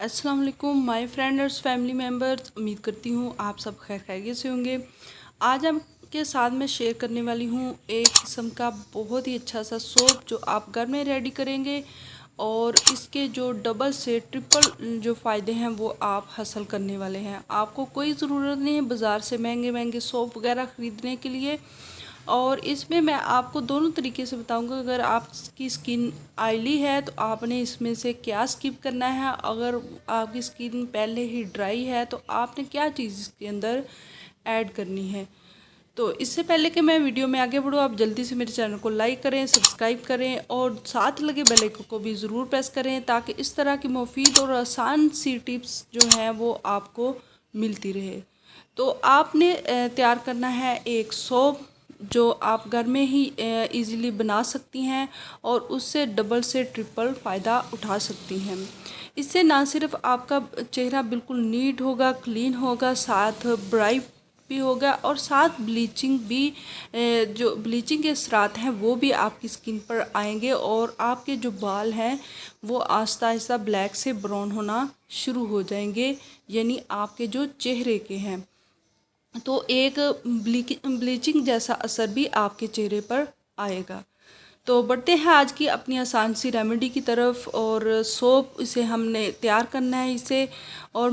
अस्सलाम वालेकुम my friends family members. उम्मीद करती हूँ आप सब खैरियत से होंगे। आज आपके साथ मैं शेयर करने वाली हूँ एक किस्म का बहुत ही अच्छा सा सोप जो आप घर में रेडी करेंगे और इसके जो डबल से ट्रिपल जो फ़ायदे हैं वो आप हासिल करने वाले हैं। आपको कोई ज़रूरत नहीं है बाज़ार से महंगे महंगे सोप वगैरह ख़रीदने के लिए। और इसमें मैं आपको दोनों तरीके से बताऊंगा। अगर आपकी स्किन ऑयली है तो आपने इसमें से क्या स्किप करना है, अगर आपकी स्किन पहले ही ड्राई है तो आपने क्या चीज़ इसके अंदर ऐड करनी है। तो इससे पहले कि मैं वीडियो में आगे बढ़ूँ, आप जल्दी से मेरे चैनल को लाइक करें, सब्सक्राइब करें और साथ लगे बेल आइकन को भी ज़रूर प्रेस करें ताकि इस तरह की मुफीद और आसान सी टिप्स जो हैं वो आपको मिलती रहे। तो आपने तैयार करना है एक सोप जो आप घर में ही इजीली बना सकती हैं और उससे डबल से ट्रिपल फ़ायदा उठा सकती हैं। इससे ना सिर्फ आपका चेहरा बिल्कुल नीट होगा, क्लीन होगा, साथ ब्राइट भी होगा और साथ ब्लीचिंग भी जो ब्लीचिंग के असरात हैं वो भी आपकी स्किन पर आएंगे और आपके जो बाल हैं वो आहिस्ता आहिस्ता ब्लैक से ब्राउन होना शुरू हो जाएंगे, यानी आपके जो चेहरे के हैं। तो एक ब्लीचिंग जैसा असर भी आपके चेहरे पर आएगा। तो बढ़ते हैं आज की अपनी आसान सी रेमेडी की तरफ। और सोप इसे हमने तैयार करना है इसे, और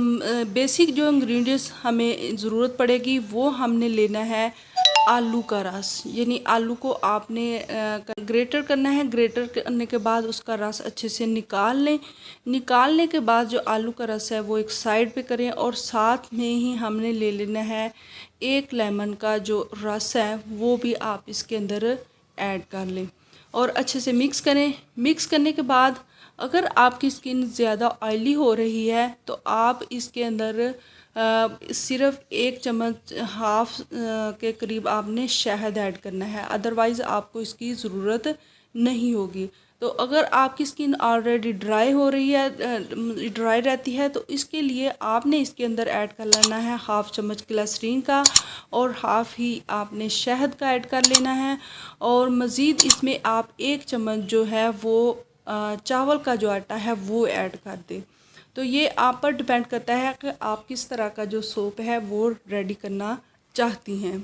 बेसिक जो इंग्रेडिएंट्स हमें ज़रूरत पड़ेगी वो हमने लेना है आलू का रस, यानी आलू को आपने ग्रेटर करना है। ग्रेटर करने के बाद उसका रस अच्छे से निकाल लें। निकालने के बाद जो आलू का रस है वो एक साइड पे करें और साथ में ही हमने ले लेना है एक लेमन का जो रस है वो भी आप इसके अंदर ऐड कर लें और अच्छे से मिक्स करें। मिक्स करने के बाद अगर आपकी स्किन ज़्यादा ऑयली हो रही है तो आप इसके अंदर सिर्फ एक चम्मच हाफ के करीब आपने शहद ऐड करना है, अदरवाइज़ आपको इसकी ज़रूरत नहीं होगी। तो अगर आपकी स्किन ऑलरेडी ड्राई हो रही है, ड्राई रहती है, तो इसके लिए आपने इसके अंदर ऐड कर लेना है हाफ चम्मच ग्लिसरीन का और हाफ ही आपने शहद का ऐड कर लेना है। और मज़ीद इसमें आप एक चम्मच जो है वो चावल का जो आटा है वो ऐड कर दें। तो ये आप पर डिपेंड करता है कि आप किस तरह का जो सोप है वो रेडी करना चाहती हैं।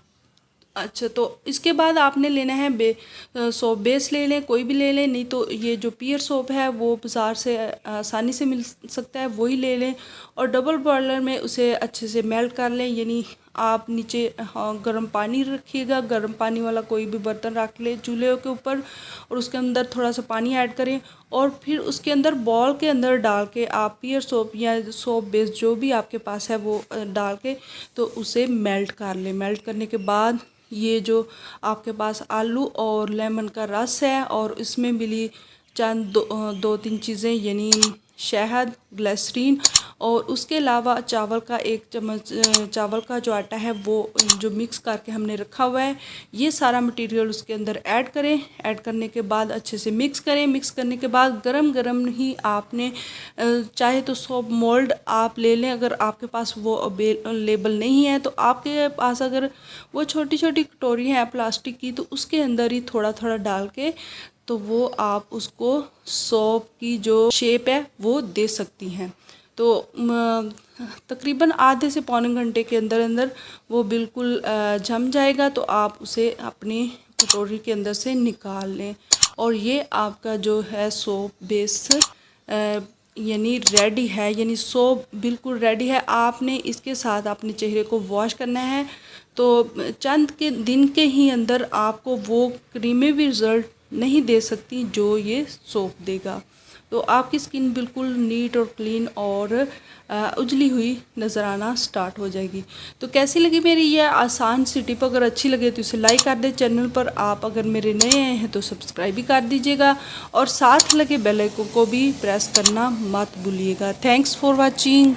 अच्छा, तो इसके बाद आपने लेना है सोप बेस ले लें, कोई भी ले लें, नहीं तो ये जो पियर सोप है वो बाज़ार से आसानी से मिल सकता है, वही ले लें और डबल बॉयलर में उसे अच्छे से मेल्ट कर लें। यानी आप नीचे गर्म पानी रखिएगा, गर्म पानी वाला कोई भी बर्तन रख ले चूल्हे के ऊपर और उसके अंदर थोड़ा सा पानी ऐड करें और फिर उसके अंदर बॉल के अंदर डाल के आप पियर सोप या सोप बेस जो भी आपके पास है वो डाल के तो उसे मेल्ट कर लें। मेल्ट करने के बाद ये जो आपके पास आलू और लेमन का रस है और इसमें मिली चंद दो तीन चीज़ें, यानी शहद, ग्लिसरीन और उसके अलावा चावल का एक चम्मच चावल का जो आटा है वो जो मिक्स करके हमने रखा हुआ है, ये सारा मटेरियल उसके अंदर ऐड करें। ऐड करने के बाद अच्छे से मिक्स करें। मिक्स करने के बाद गरम गरम ही आपने चाहे तो सोप मोल्ड आप ले लें, अगर आपके पास वो अवेलेबल नहीं है तो आपके पास अगर वो छोटी छोटी कटोरी है प्लास्टिक की तो उसके अंदर ही थोड़ा थोड़ा डाल के तो वो आप उसको सोप की जो शेप है वो दे सकती हैं। तो तकरीबन आधे से पौने घंटे के अंदर अंदर वो बिल्कुल जम जाएगा, तो आप उसे अपनी कटोरी के अंदर से निकाल लें और ये आपका जो है सोप बेस यानी रेडी है, यानी सोप बिल्कुल रेडी है। आपने इसके साथ अपने चेहरे को वॉश करना है तो चंद के दिन के ही अंदर आपको वो क्रीमी भी रिज़ल्ट नहीं दे सकती जो ये सोप देगा। तो आपकी स्किन बिल्कुल नीट और क्लीन और उजली हुई नज़र आना स्टार्ट हो जाएगी। तो कैसी लगी मेरी यह आसान सी टिप? अगर अच्छी लगे तो इसे लाइक कर दें। चैनल पर आप अगर मेरे नए आए हैं तो सब्सक्राइब भी कर दीजिएगा और साथ लगे बेल आइकन को भी प्रेस करना मत भूलिएगा। Thanks for watching.